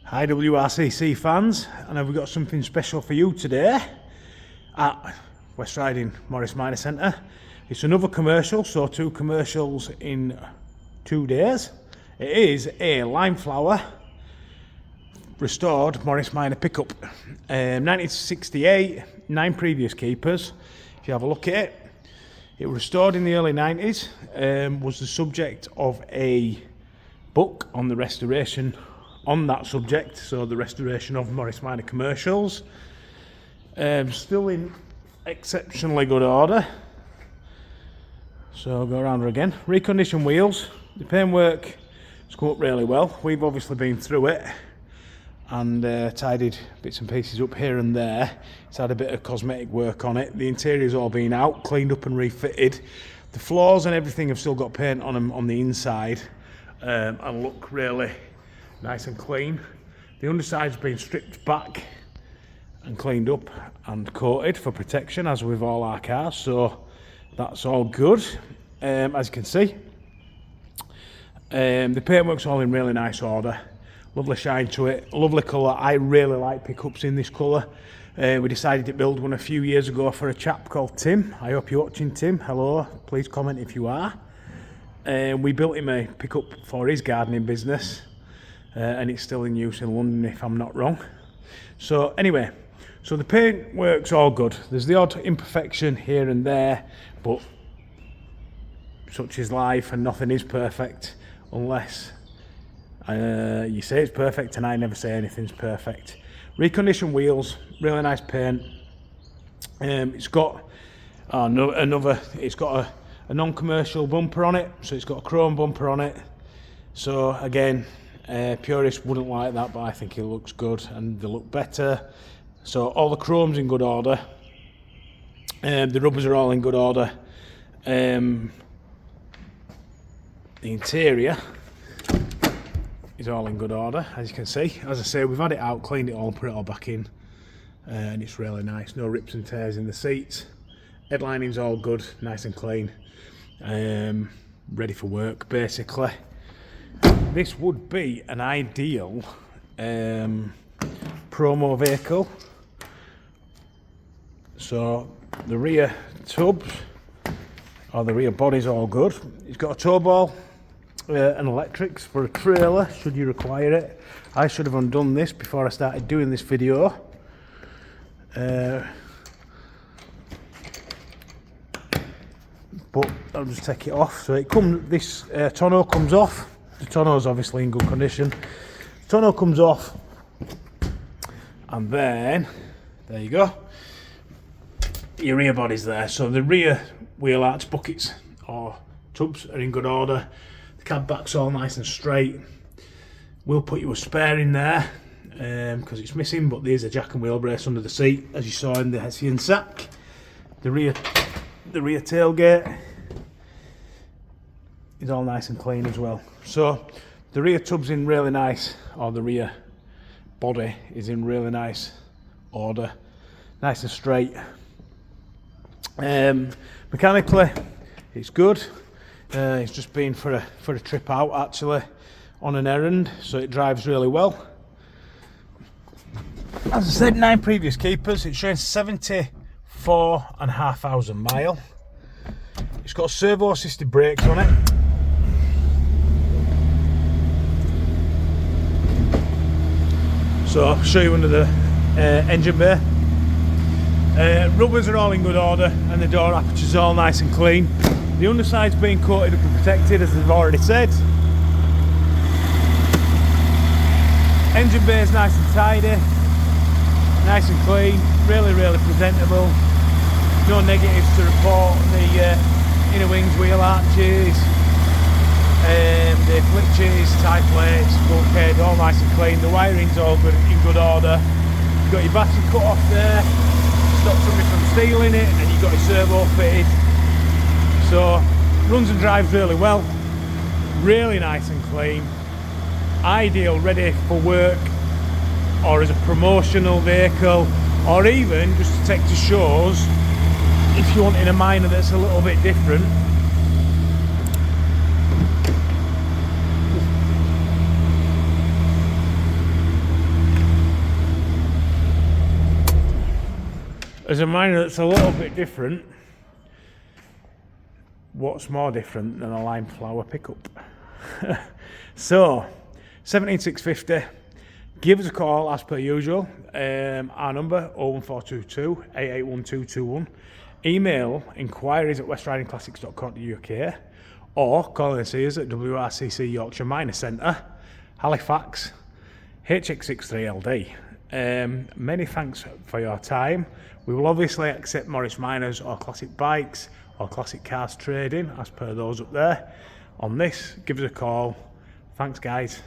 Hi WRCC fans, and have we got something special for you today at West Riding Morris Minor Centre. It's another commercial, so 2 commercials in 2 days. It is a Limeflower restored Morris Minor pickup. 1968, 9 previous keepers. If you have a look at it, it was restored in the early 90s, was the subject of a book on the restoration on that subject, so the restoration of Morris Minor commercials. Still in exceptionally good order. So I'll go around her again. Reconditioned wheels. The paintwork has come up really well. We've obviously been through it and tidied bits and pieces up here and there. It's had a bit of cosmetic work on it. The interior's all been out, cleaned up and refitted. The floors and everything have still got paint on them on the inside and look really nice and clean. The underside's been stripped back and cleaned up and coated for protection, as with all our cars, so that's all good. As you can see, the paintwork's all in really nice order. Lovely shine to it, lovely colour. I really like pickups in this colour. We decided to build one a few years ago for a chap called Tim. I hope you're watching, Tim. Hello, please comment if you are. We built him a pickup for his gardening business. And it's still in use in London, if I'm not wrong. So anyway, so the paint works all good. There's the odd imperfection here and there, but such is life, and nothing is perfect unless you say it's perfect, and I never say anything's perfect. Reconditioned wheels, really nice paint. It's got it's got a non-commercial bumper on it, so it's got a chrome bumper on it. So again, purists wouldn't like that, but I think it looks good and they look better. So all the chrome's in good order. The rubbers are all in good order. The interior is all in good order, as you can see. As I say, we've had it out, cleaned it all, put it all back in, and it's really nice. No rips and tears in the seats. Headlining's all good, nice and clean. Ready for work, basically. This would be an ideal promo vehicle. So the rear tubs, or the rear body's all good. It's got a tow ball and electrics for a trailer, should you require it. I should have undone this before I started doing this video. But I'll just take it off. So it comes. This tonneau comes off. The tonneau's obviously in good condition. The tonneau comes off, and then there you go. Your rear body's there. So the rear wheel arch buckets or tubs are in good order. The cab back's all nice and straight. We'll put you a spare in there because it's missing, but there's a jack and wheel brace under the seat, as you saw in the Hessian sack. The rear tailgate is all nice and clean as well. So the rear tub's in really nice, or the rear body is in really nice order, nice and straight. Mechanically, it's good. It's just been for a trip out, actually, on an errand, so it drives really well. As I said, 9 previous keepers. It's showing 74,500 miles. It's got servo assisted brakes on it. So I'll show you under the engine bay. Rubbers are all in good order, and the door aperture's all nice and clean. The underside's been coated up and protected, as I've already said. Engine bay is nice and tidy, nice and clean, really presentable. No negatives to report. The inner wings, wheel arches, the flitches, tie plates, bulkhead, all nice and clean. The wiring's all good, in good order. You've got your battery cut off there, stops something from stealing it, and you've got your servo fitted. So runs and drives really well, really nice and clean. Ideal, ready for work, or as a promotional vehicle, or even just to take to shows if you want in a minor that's a little bit different. As a minor that's a little bit different, what's more different than a Limeflower pickup? So, 17650, give us a call as per usual. Our number 01422 881221. Email enquiries at westridingclassics.co.uk or call and see us at WRCC Yorkshire Minor Centre, Halifax, HX63LD. Many thanks for your time. We will obviously accept Morris Minors or classic bikes or classic cars trading as per those up there. On this, give us a call. Thanks guys.